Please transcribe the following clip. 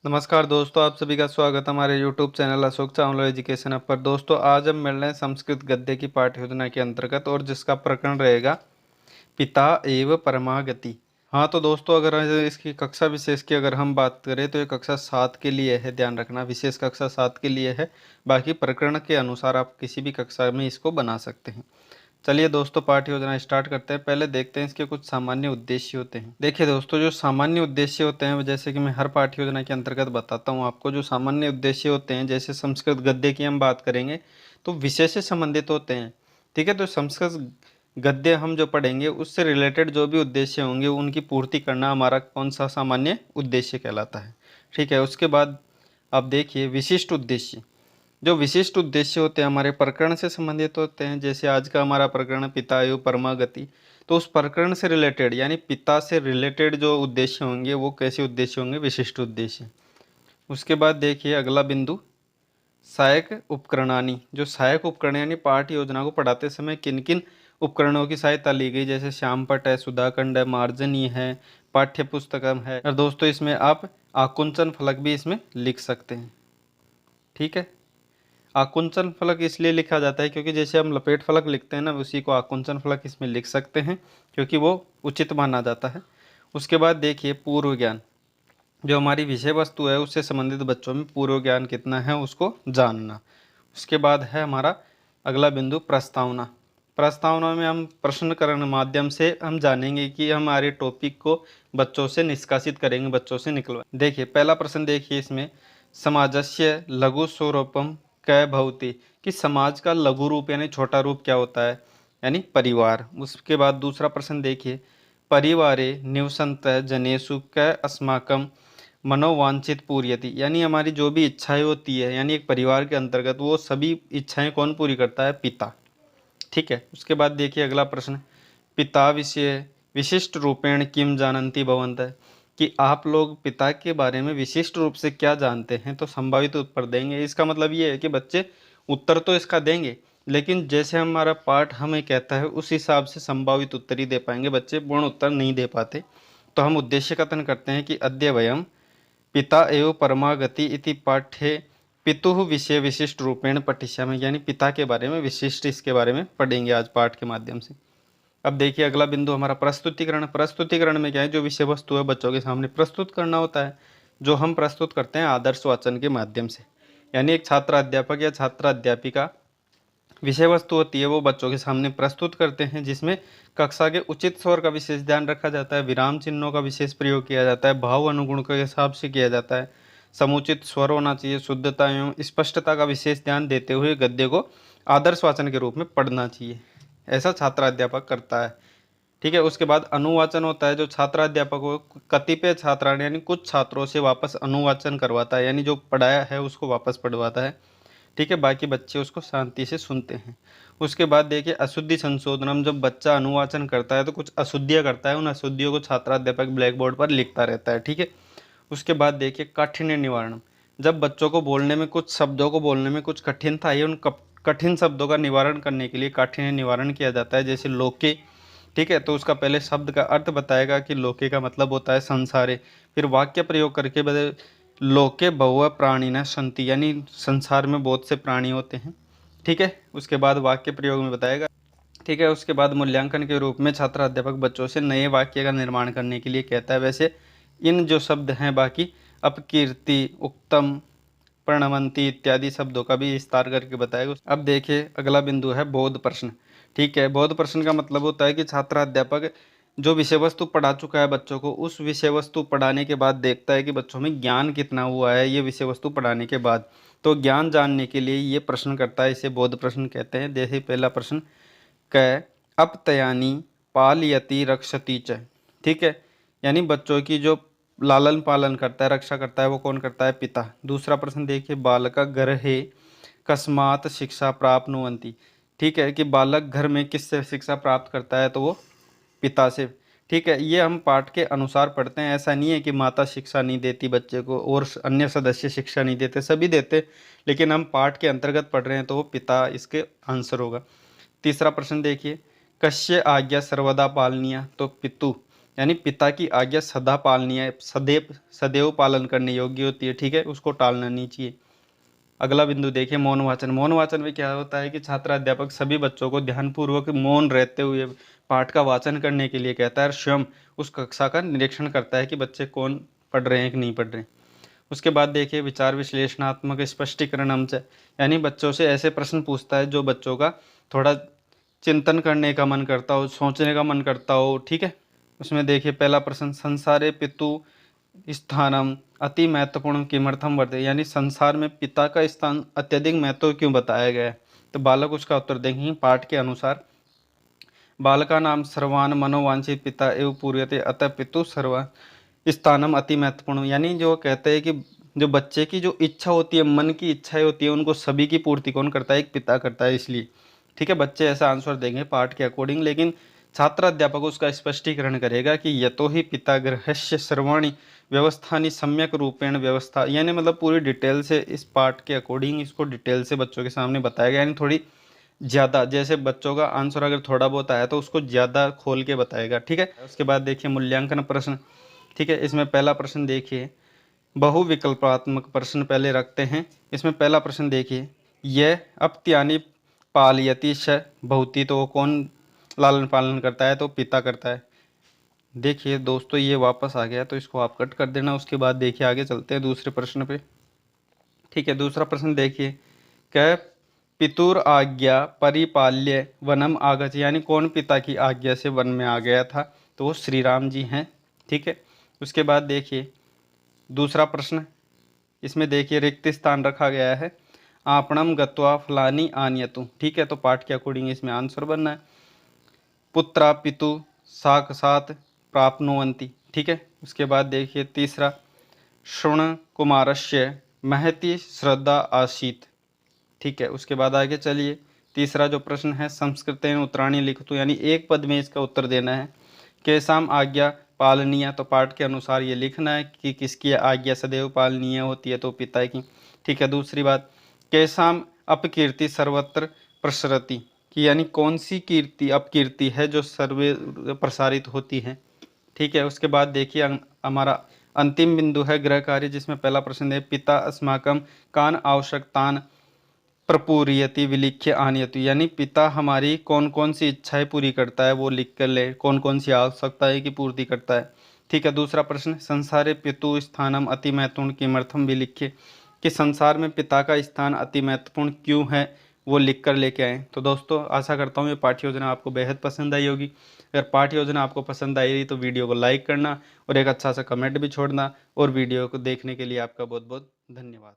नमस्कार दोस्तों, आप सभी का स्वागत है हमारे YouTube channel Ashok Chawla education app पर। दोस्तों आज हम मिल रहे हैं संस्कृत गद्य की पाठ्य योजना के अंतर्गत और जिसका प्रकरण रहेगा पिता एव परमागति। हाँ तो दोस्तों, अगर इसकी कक्षा विशेष की अगर हम बात करें तो ये कक्षा 7 के लिए है, ध्यान रखना विशेष कक्षा 7 के लिए है। बाकी प्रकरण के अनुसार आप किसी भी कक्षा में इसको बना सकते हैं। चलिए दोस्तों, पाठ्य योजना स्टार्ट करते हैं। पहले देखते हैं इसके कुछ सामान्य उद्देश्य होते हैं। देखिए दोस्तों, जो सामान्य उद्देश्य होते हैं जैसे कि मैं हर पाठ्य योजना के अंतर्गत बताता हूँ आपको, जो सामान्य उद्देश्य होते हैं जैसे संस्कृत गद्य की हम बात करेंगे तो विषय से संबंधित होते हैं। ठीक है, तो संस्कृत गद्य हम जो पढ़ेंगे उससे रिलेटेड जो भी उद्देश्य होंगे उनकी पूर्ति करना हमारा कौन सा सामान्य उद्देश्य कहलाता है। ठीक है, उसके बाद आप देखिए विशिष्ट उद्देश्य। जो विशिष्ट उद्देश्य होते हैं हमारे प्रकरण से संबंधित होते हैं। जैसे आज का हमारा प्रकरण पिता एवं परमागति, तो उस प्रकरण से रिलेटेड यानी पिता से रिलेटेड जो उद्देश्य होंगे वो कैसे उद्देश्य होंगे, विशिष्ट उद्देश्य। उसके बाद देखिए अगला बिंदु सहायक उपकरणानी। जो सहायक उपकरण यानी पाठ्य योजना को पढ़ाते समय किन किन उपकरणों की सहायता ली गई, जैसे श्यामपट है, सुधाखंड है, मार्जनी है, पाठ्य पुस्तकम है। और दोस्तों इसमें आप आकुंचन फलक भी इसमें लिख सकते हैं। ठीक है, आकुंचन फलक इसलिए लिखा जाता है क्योंकि जैसे हम लपेट फलक लिखते हैं ना, उसी को आकुंचन फलक इसमें लिख सकते हैं क्योंकि वो उचित माना जाता है। उसके बाद देखिए पूर्व ज्ञान। जो हमारी विषय वस्तु है उससे संबंधित बच्चों में पूर्व ज्ञान कितना है उसको जानना। उसके बाद है हमारा अगला बिंदु प्रस्तावना। प्रस्तावना में हम प्रश्नकरण माध्यम से हम जानेंगे कि हमारे टॉपिक को बच्चों से निष्कासित करेंगे, बच्चों से निकलवा। देखिए पहला प्रश्न देखिए इसमें, समाजस्य लघु स्वरूपम कै भवति, कि समाज का लघु रूप यानी छोटा रूप क्या होता है, यानी परिवार। उसके बाद दूसरा प्रश्न देखिए, परिवारे निवसंत जनेषु कै अस्माकं मनोवांछित पूर्यति, यानी हमारी जो भी इच्छाएं होती है यानी एक परिवार के अंतर्गत वो सभी इच्छाएं कौन पूरी करता है, पिता। ठीक है, उसके बाद देखिए अगला प्रश्न, पिता विषय विशिष्ट रूपेण किम जानन्ति भवन्तः, कि आप लोग पिता के बारे में विशिष्ट रूप से क्या जानते हैं। तो संभावित उत्तर देंगे। इसका मतलब ये है कि बच्चे उत्तर तो इसका देंगे लेकिन जैसे हमारा पाठ हमें कहता है उस हिसाब से संभावित उत्तर ही दे पाएंगे, बच्चे पूर्ण उत्तर नहीं दे पाते। तो हम उद्देश्य कथन करते हैं कि अद्य वयम पिता एवं परमागति इति पाठ्ये पितुः विषय विशिष्ट रूपेण पठिष्यामि, यानी पिता के बारे में विशिष्ट इसके बारे में पढ़ेंगे आज पाठ के माध्यम से। अब देखिए अगला बिंदु हमारा प्रस्तुतिकरण। प्रस्तुतिकरण में क्या है, जो विषय वस्तु है बच्चों के सामने प्रस्तुत करना होता है, जो हम प्रस्तुत करते हैं आदर्श वाचन के माध्यम से। यानी एक छात्र अध्यापक या छात्र अध्यापिका विषय वस्तु होती है वो बच्चों के सामने प्रस्तुत करते हैं, जिसमें कक्षा के उचित स्वर का विशेष ध्यान रखा जाता है, विराम चिन्हों का विशेष प्रयोग किया जाता है, भाव अनुगुण के हिसाब से किया जाता है, समुचित स्वर होना चाहिए, शुद्धता एवं स्पष्टता का विशेष ध्यान देते हुए गद्य को आदर्श वाचन के रूप में पढ़ना चाहिए। ऐसा छात्र अध्यापक करता है। ठीक है, उसके बाद अनुवाचन होता है, जो छात्र अध्यापक को कतिपय छात्राएं यानी कुछ छात्रों से वापस अनुवाचन करवाता है, यानी जो पढ़ाया है उसको वापस पढ़वाता है। ठीक है, बाकी बच्चे उसको शांति से सुनते हैं। उसके बाद देखिए अशुद्धि संशोधनम, जब बच्चा अनुवाचन करता है तो कुछ अशुद्धियाँ करता है, उन अशुद्धियों को छात्राध्यापक ब्लैक बोर्ड पर लिखता रहता है। ठीक है, उसके बाद देखिए काठिन्य निवारण। जब बच्चों को बोलने में कुछ शब्दों को बोलने में कुछ कठिनता है, उन कठिन शब्दों का निवारण करने के लिए काठिन्य निवारण किया जाता है। जैसे लोके, ठीक है, तो उसका पहले शब्द का अर्थ बताएगा कि लोके का मतलब होता है संसारे, फिर वाक्य प्रयोग करके बदल लोके बहु प्राणी न संति, यानी संसार में बहुत से प्राणी होते हैं। ठीक है, उसके बाद वाक्य प्रयोग में बताएगा। ठीक है, उसके बाद मूल्यांकन के रूप में छात्र अध्यापक बच्चों से नए वाक्य का निर्माण करने के लिए कहता है। वैसे इन जो शब्द हैं बाकी अपकीर्ति, उत्तम, प्रणमंती इत्यादि शब्दों का भी विस्तार करके बताएगा। अब देखिए अगला बिंदु है बोध प्रश्न। ठीक है, बोध प्रश्न का मतलब होता है कि छात्र अध्यापक जो विषय वस्तु पढ़ा चुका है बच्चों को, उस विषय वस्तु पढ़ाने के बाद देखता है कि बच्चों में ज्ञान कितना हुआ है ये विषय वस्तु पढ़ाने के बाद। तो ज्ञान जानने के लिए ये प्रश्न करता है, इसे बोध प्रश्न कहते हैं। जैसे पहला प्रश्न, क अपतयानी पालयति रक्षति च। ठीक है, यानी बच्चों की जो लालन पालन करता है, रक्षा करता है, वो कौन करता है, पिता। दूसरा प्रश्न देखिए, बालका गर्हे कस्मात् शिक्षा प्राप्नुवन्ति। ठीक है, कि बालक घर में किससे शिक्षा प्राप्त करता है, तो वो पिता से। ठीक है, ये हम पाठ के अनुसार पढ़ते हैं, ऐसा नहीं है कि माता शिक्षा नहीं देती बच्चे को और अन्य सदस्य शिक्षा नहीं देते, सभी देते, लेकिन हम पाठ के अंतर्गत पढ़ रहे हैं तो वो पिता इसके आंसर होगा। तीसरा प्रश्न देखिए, कस्य आज्ञा सर्वदा पालनीय, तो पितु, यानी पिता की आज्ञा सदा पालनीय, सदैव सदैव पालन करने योग्य होती है, ठीक है, उसको टालना नहीं चाहिए। अगला बिंदु देखिए मौन वाचन। मौन वाचन में क्या होता है कि छात्र अध्यापक सभी बच्चों को ध्यानपूर्वक मौन रहते हुए पाठ का वाचन करने के लिए कहता है और स्वयं उस कक्षा का निरीक्षण करता है कि बच्चे कौन पढ़ रहे हैं कि नहीं पढ़ रहे हैं। उसके बाद देखिए विचार विश्लेषणात्मक स्पष्टीकरण अंश, यानी बच्चों से ऐसे प्रश्न पूछता है जो बच्चों का थोड़ा चिंतन करने का मन करता हो, सोचने का मन करता हो, ठीक है। उसमें देखिए पहला प्रश्न, संसारे पितु स्थानम अति महत्वपूर्ण किमर्थम वर्तते, यानी संसार में पिता का स्थान अत्यधिक महत्व क्यों बताया गया है। तो बालक उसका उत्तर देंगे पाठ के अनुसार, बालका नाम सर्वान मनोवांछित पिता एवं पूर्यते अतः पितु सर्वा स्थानम अति महत्वपूर्ण, यानी जो कहते हैं कि जो बच्चे की जो इच्छा होती है, मन की इच्छाएं होती है, उनको सभी की पूर्ति कौन करता है, एक पिता करता है, इसलिए, ठीक है। बच्चे ऐसा आंसर देंगे पाठ के अकॉर्डिंग, लेकिन छात्र अध्यापक उसका स्पष्टीकरण करेगा कि यतो ही पिता गृहस्य सर्वाणि व्यवस्थानि सम्यक रूपेण व्यवस्था, यानी मतलब पूरी डिटेल से इस पाठ के अकॉर्डिंग इसको डिटेल से बच्चों के सामने बताया गया, यानी थोड़ी ज़्यादा, जैसे बच्चों का आंसर अगर थोड़ा बहुत आया तो उसको ज़्यादा खोल के बताएगा, ठीक है। उसके बाद देखिए मूल्यांकन प्रश्न, ठीक है। इसमें पहला प्रश्न देखिए, बहुविकल्पात्मक प्रश्न पहले रखते हैं। इसमें पहला प्रश्न देखिए, यह अपत्यानि पालयति स भवति, तो वो कौन लालन पालन करता है, तो पिता करता है। देखिए दोस्तों ये वापस आ गया तो इसको आप कट कर देना। उसके बाद देखिए आगे चलते हैं दूसरे प्रश्न पे, ठीक है। दूसरा प्रश्न देखिए, क पितुर आज्ञा परिपाल्य वनम आगत, यानी कौन पिता की आज्ञा से वन में आ गया था, तो वो श्री राम जी हैं, ठीक है। उसके बाद देखिए दूसरा प्रश्न, इसमें देखिए रिक्त स्थान रखा गया है, आपणम गत्वा फलानी आनयतु, ठीक है। तो पाठ के अकॉर्डिंग इसमें आंसर बनना है, पुत्रा पितु साक्षात प्राप्नुवन्ति, ठीक है। उसके बाद देखिए तीसरा, श्रवण कुमारस्य महति श्रद्धा आसीत, ठीक है। उसके बाद आगे चलिए, तीसरा जो प्रश्न है, संस्कृतेन उत्तराणी लिखतु, यानी एक पद में इसका उत्तर देना है, केसाम आज्ञा पालनीय, तो पाठ के अनुसार ये लिखना है कि किसकी आज्ञा सदैव पालनीय होती है, तो पिता की, ठीक है। दूसरी बात, केसाम अपकीर्ति सर्वत्र प्रसरति, कि यानी कौन सी कीर्ति अपकीर्ति है जो सर्वे प्रसारित होती है, ठीक है। उसके बाद देखिए हमारा अंतिम बिंदु है गृह कार्य, जिसमें पहला प्रश्न है, पिता अस्माकं कान आवश्यकतान प्रपूर्यति विलिख्य आनयति, यानी पिता हमारी कौन कौन सी इच्छाएं पूरी करता है वो लिख कर ले, कौन कौन सी आवश्यकताएं की पूर्ति करता है, ठीक है। दूसरा प्रश्न, संसारे पितु स्थानम अति महत्वपूर्ण किमर्थम विलिख्य, कि संसार में पिता का स्थान अति महत्वपूर्ण क्यों है, वो लिख कर लेके आए। तो दोस्तों आशा करता हूँ ये पाठ्य योजना आपको बेहद पसंद आई होगी। अगर पाठ्य योजना आपको पसंद आई रही तो वीडियो को लाइक करना और एक अच्छा सा कमेंट भी छोड़ना, और वीडियो को देखने के लिए आपका बहुत बहुत धन्यवाद।